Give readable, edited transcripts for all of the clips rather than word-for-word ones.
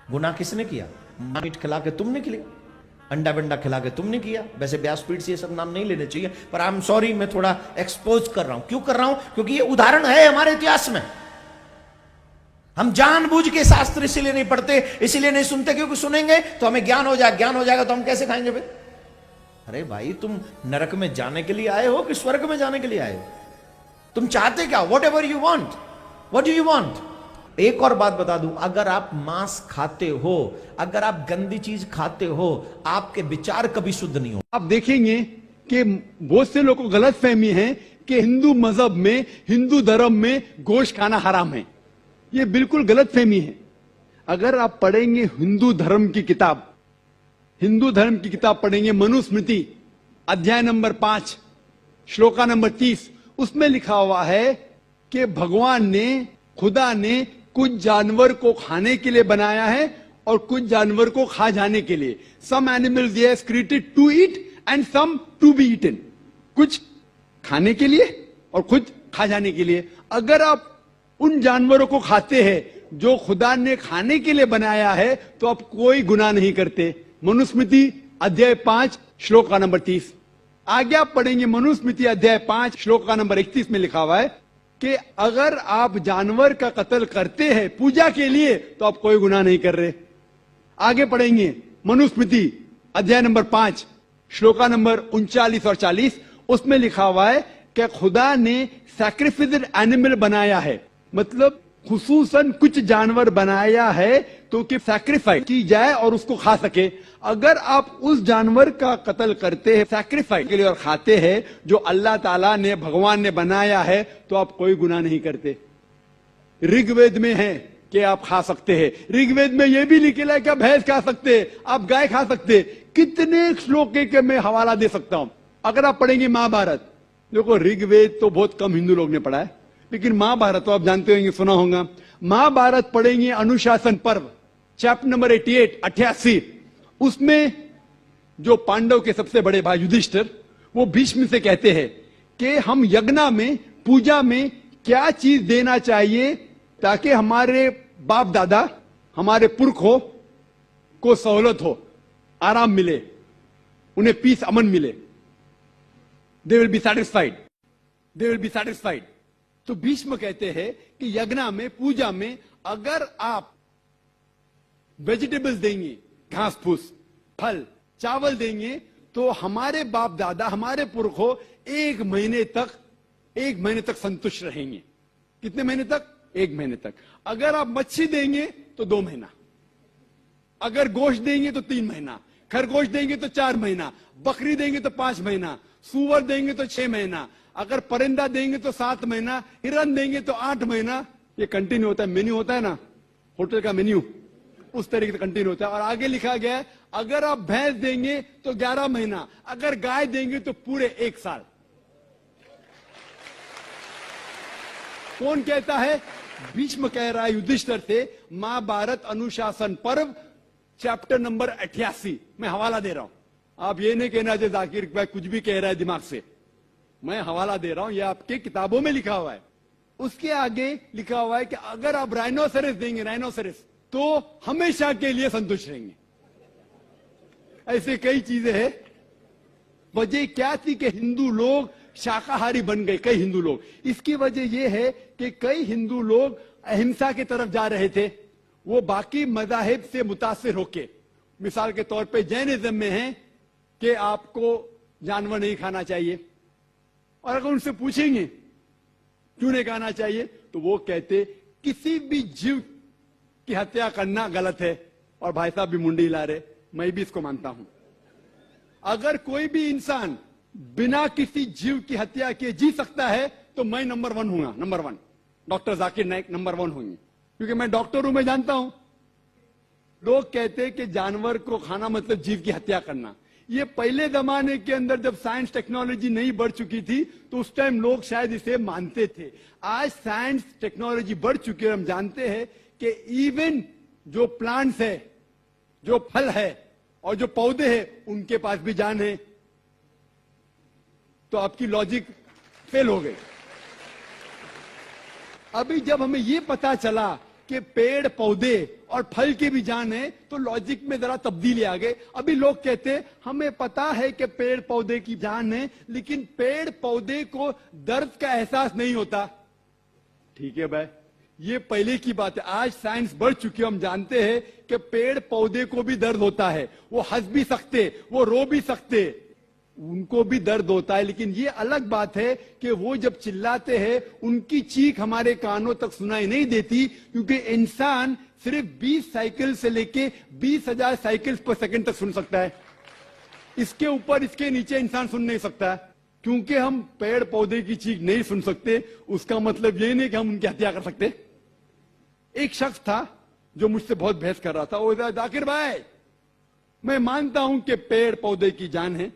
गुनाह किसने किया? मीट खिला के तुमने किया, अंडा बंडा खिला के तुमने किया। वैसे व्यासपीठ से ये सब नाम नहीं लेने चाहिए, पर आई एम सॉरी, मैं थोड़ा एक्सपोज कर रहा हूं। क्यों कर रहा हूं? क्योंकि ये उदाहरण है हमारे इतिहास में। हम जानबूझ के शास्त्र इसीलिए नहीं पढ़ते, इसीलिए नहीं सुनते, क्योंकि सुनेंगे तो हमें ज्ञान हो जाएगा, ज्ञान हो जाएगा तो हम कैसे खाएंगे फिर? अरे भाई, तुम नरक में जाने के लिए आए हो कि स्वर्ग में जाने के लिए आए हो? तुम चाहते क्या? What ever you want, what do you want? एक और बात बता दूं, अगर आप मांस खाते हो, अगर आप गंदी चीज खाते हो, आपके विचार कभी शुद्ध नहीं हो। आप देखेंगे कि बहुत से लोगों को गलत फहमी है कि हिंदू मजहब में, हिंदू धर्म में गोश्त खाना हराम है। यह बिल्कुल गलत फहमी है। अगर आप पढ़ेंगे हिंदू धर्म की किताब, हिंदू धर्म की किताब पढ़ेंगे, मनुस्मृति अध्याय नंबर 5 श्लोका नंबर 30, उसमें लिखा हुआ है कि भगवान ने, खुदा ने कुछ जानवर को खाने के लिए बनाया है और कुछ जानवर को खा जाने के लिए। Some animals he has created to eat and some to be eaten. कुछ खाने के लिए और कुछ खा जाने के लिए। अगर आप उन जानवरों को खाते हैं जो खुदा ने खाने के लिए बनाया है, तो आप कोई गुनाह नहीं करते। मनुस्मृति अध्याय 5 श्लोक का नंबर 30। आगे आप पढ़ेंगे मनुस्मृति अध्याय 5 श्लोक का नंबर 31 में लिखा हुआ है कि अगर आप जानवर का कत्ल करते हैं पूजा के लिए, तो आप कोई गुनाह नहीं कर रहे। आगे पढ़ेंगे मनुस्मृति अध्याय नंबर 5 श्लोका नंबर 39 और 40, उसमें लिखा हुआ है कि खुदा ने सैक्रिफिस्ड एनिमल बनाया है, मतलब खुसूसन कुछ जानवर बनाया है तो कि सैक्रिफाइस की जाए और उसको खा सके। अगर आप उस जानवर का कत्ल करते हैं सैक्रिफाइस के लिए और खाते हैं जो अल्लाह ताला ने, भगवान ने बनाया है, तो आप कोई गुनाह नहीं करते। ऋग्वेद में है कि आप खा सकते हैं। ऋग्वेद में यह भी लिखा है कि आप भैंस खा सकते हैं, आप गाय खा सकते हैं। कितने श्लोक के मैं हवाला दे सकता हूं। अगर आप पढ़ेंगे महाभारत, देखो ऋग्वेद तो बहुत कम हिंदू लोग ने पढ़ा है, लेकिन महाभारत तो आप जानते होंगे, सुना होगा। महाभारत पढ़ेंगे अनुशासन पर्व चैप्टर नंबर 88, उसमें जो पांडव के सबसे बड़े भाई युधिष्ठिर, वो भीष्म से कहते हैं कि हम यज्ञ में, पूजा में क्या चीज देना चाहिए ताकि हमारे बाप दादा, हमारे पुरखों को सहूलत हो, आराम मिले, उन्हें पीस, अमन मिले। They will be satisfied, they will be satisfied. तो भीष्म कहते हैं कि यज्ञ में, पूजा में अगर आप वेजिटेबल्स देंगे, घास फूस, फल, चावल देंगे, तो हमारे बाप दादा, हमारे पुरखों 1 महीने तक संतुष्ट रहेंगे। कितने महीने तक? 1 महीने तक। अगर आप मच्छी देंगे तो 2 महीना, अगर गोश्त देंगे तो 3 महीना, खरगोश देंगे तो 4 महीना, बकरी देंगे तो 5 महीना, सूअर देंगे तो 6 महीना, अगर परिंदा देंगे तो 7 महीना, हिरन देंगे तो 8 महीना। ये कंटिन्यू होता है, मेन्यू होता है ना, होटल का मेन्यू, उस तरीके से कंटिन्यू होता है। और आगे लिखा गया है अगर आप भैंस देंगे तो 11 महीना, अगर गाय देंगे तो पूरे 1 साल। कौन कहता है? भीष्म कह रहा है युधिष्ठिर से। महाभारत अनुशासन पर्व चैप्टर नंबर 88, मैं हवाला दे रहा हूं। आप ये नहीं कहना चाहिए जाकिर भाई कुछ भी कह रहा है दिमाग से, मैं हवाला दे रहा हूं, यह आपके किताबों में लिखा हुआ है। उसके आगे लिखा हुआ है कि अगर आप राइनोसेरस देंगे, राइनोसेरस, तो हमेशा के लिए संतुष्ट रहेंगे। ऐसे कई चीजें हैं। वजह क्या थी कि हिंदू लोग शाकाहारी बन गए, कई हिंदू लोग। इसकी वजह यह है कि कई हिंदू लोग अहिंसा की तरफ जा रहे थे, वो बाकी मजाहिब से मुतासिर होके। मिसाल के तौर पे जैनिज्म में है कि आपको जानवर नहीं खाना चाहिए, और अगर उनसे पूछेंगे क्यों नहीं खाना चाहिए, तो वो कहते किसी भी जीव की हत्या करना गलत है। और भाई साहब भी मुंडी हिला रहे, मैं भी इसको मानता हूं। अगर कोई भी इंसान बिना किसी जीव की हत्या किए जी सकता है, तो मैं नंबर 1 हूंगा, number 1। Doctor Zakir Naik number 1 होंगे, क्योंकि मैं डॉक्टर हूं, मैं जानता हूं। लोग कहते हैं कि जानवर को खाना मतलब जीव की हत्या करना। ये पहले जमाने के अंदर जब साइंस टेक्नोलॉजी नहीं बढ़ चुकी थी, तो उस टाइम लोग शायद इसे मानते थे। आज साइंस टेक्नोलॉजी बढ़ चुकी है, हम जानते हैं कि इवन जो प्लांट्स है, जो फल है और जो पौधे हैं, उनके पास भी जान है। तो आपकी लॉजिक फेल हो गई। अभी जब हमें यह पता चला कि पेड़ पौधे और फल की भी जान है, तो लॉजिक में जरा तब्दीली आ गई। अभी लोग कहते हैं हमें पता है कि पेड़ पौधे की जान है, लेकिन पेड़ पौधे को दर्द का एहसास नहीं होता। ठीक है भाई, ये पहले की बात है। आज साइंस बढ़ चुकी है, हम जानते हैं कि पेड़ पौधे को भी दर्द होता है। वो हंस भी सकते, वो रो भी सकते, उनको भी दर्द होता है। लेकिन ये अलग बात है कि वो जब चिल्लाते हैं उनकी चीख हमारे कानों तक सुनाई नहीं देती, क्योंकि इंसान सिर्फ 20 साइकिल से लेके 20,000 साइकिल पर सेकंड तक सुन सकता है। इसके ऊपर इसके नीचे इंसान सुन नहीं सकता। क्योंकि हम पेड़ पौधे की चीख नहीं सुन सकते, उसका मतलब ये नहीं कि हम उनकी हत्या कर सकते। एक शख्स था जो मुझसे बहुत बहस कर रहा था। वो जाकिर भाई, मैं मानता हूं कि पेड़ पौधे की जान है,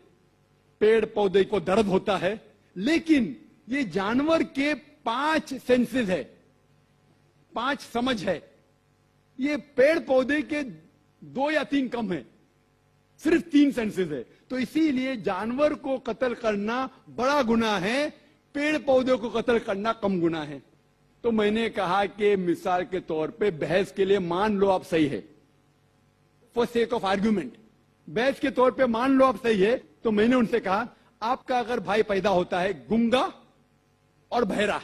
पेड़ पौधे को दर्द होता है, लेकिन ये जानवर के 5 सेंसेस है, 5 समझ है। ये पेड़ पौधे के 2 या 3 कम है, सिर्फ 3 सेंसेस है। तो इसीलिए जानवर को कत्ल करना बड़ा गुनाह है, पेड़ पौधे को कत्ल करना कम गुनाह है। तो मैंने कहा कि मिसाल के तौर पे बहस के लिए मान लो आप सही है, फॉर सेक ऑफ आर्ग्यूमेंट, बहस के तौर पे मान लो आप सही है। तो मैंने उनसे कहा आपका अगर भाई पैदा होता है गूंगा और बहरा,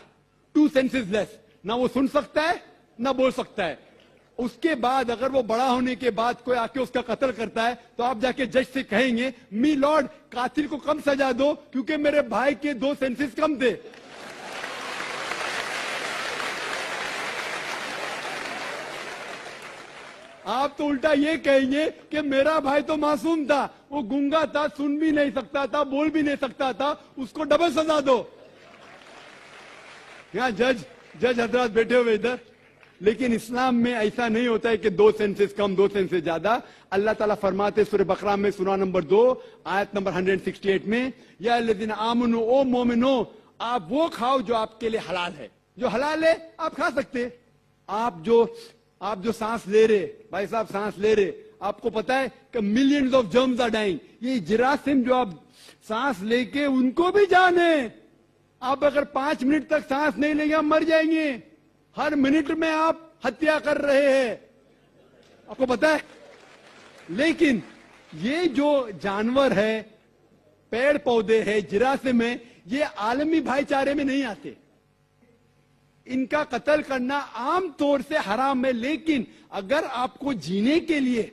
2 सेंसेस लेस, ना वो सुन सकता है ना बोल सकता है, उसके बाद अगर वो बड़ा होने के बाद कोई आके उसका कत्ल करता है, तो आप जाके जज से कहेंगे मी लॉर्ड कातिल को कम सजा दो क्योंकि मेरे भाई के 2 सेंसेस कम थे। आप तो उल्टा ये कहेंगे कि मेरा भाई तो मासूम था, वो गूंगा था, सुन भी नहीं सकता था, बोल भी नहीं सकता था, उसको डबल सजा दो। यहां जज हजरात बैठे हुए इधर। लेकिन इस्लाम में ऐसा नहीं होता है कि 2 सेंसेस कम 2 सेंसेस ज्यादा। अल्लाह ताला फरमाते सूरह बकरा में सूरा नंबर 2 आयत नंबर 168 में, या अल्लज़ीना आमनू, ओ मोमिनो, आप वो खाओ जो आपके लिए हलाल है। जो हलाल है आप खा सकते। आप जो सांस ले रहे भाई साहब, सांस ले रहे, आपको पता है कि millions of germs are dying. ये जरासीम जो आप सांस लेके, उनको भी जान है। आप अगर 5 मिनट तक सांस नहीं लेंगे आप मर जाएंगे। हर मिनट में आप हत्या कर रहे हैं, आपको पता है। लेकिन ये जो जानवर है, पेड़ पौधे है, जरासीम है, ये आलमी भाईचारे में नहीं आते। इनका कत्ल करना आम तौर से हराम है। लेकिन अगर आपको जीने के लिए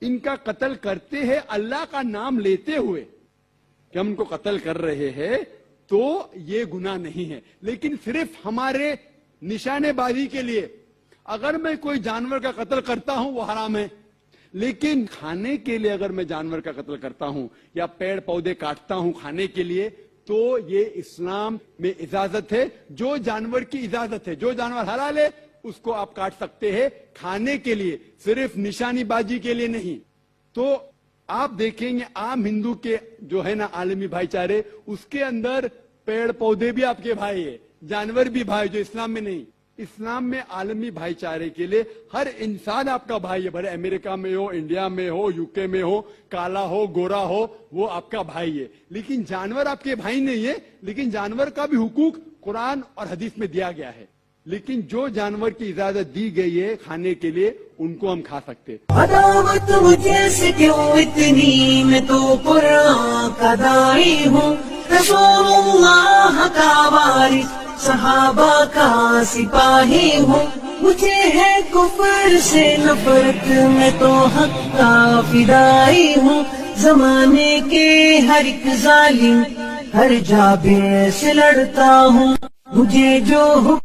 इनका कत्ल करते हैं अल्लाह का नाम लेते हुए कि हम इनको कत्ल कर रहे हैं, तो ये गुनाह नहीं है। लेकिन सिर्फ हमारे निशानेबाजी के लिए अगर मैं कोई जानवर का कत्ल करता हूं वो हराम है। लेकिन खाने के लिए अगर मैं जानवर का कत्ल करता हूं या पेड़ पौधे काटता हूं खाने के लिए, तो ये इस्लाम में इजाजत है। जो जानवर की इजाजत है, जो जानवर हलाल है, उसको आप काट सकते हैं खाने के लिए, सिर्फ निशानीबाजी के लिए नहीं। तो आप देखेंगे आम हिंदू के जो है ना आलमी भाईचारे, उसके अंदर पेड़ पौधे भी आपके भाई है, जानवर भी भाई, जो इस्लाम में नहीं। इस्लाम में आलमी भाईचारे के लिए हर इंसान आपका भाई है, भले अमेरिका में हो, इंडिया में हो, यूके में हो, काला हो, गोरा हो, वो आपका भाई है। लेकिन जानवर आपके भाई नहीं है। लेकिन जानवर का भी हुकूक कुरान और हदीस में दिया गया है। लेकिन जो जानवर की इजाजत दी गई है खाने के लिए, उनको हम खा सकते। अदावत मुझे से क्यों इतनी, मैं तो कुरान का दाई हूँ, रसूलुल्लाह का वारिस, सहाबा का सिपाही हूँ। मुझे है कुफर से नफरत, मैं तो हक का फिदाई हूँ। जमाने के हर एक जालिम, हर जाबिर से लड़ता हूँ। मुझे जो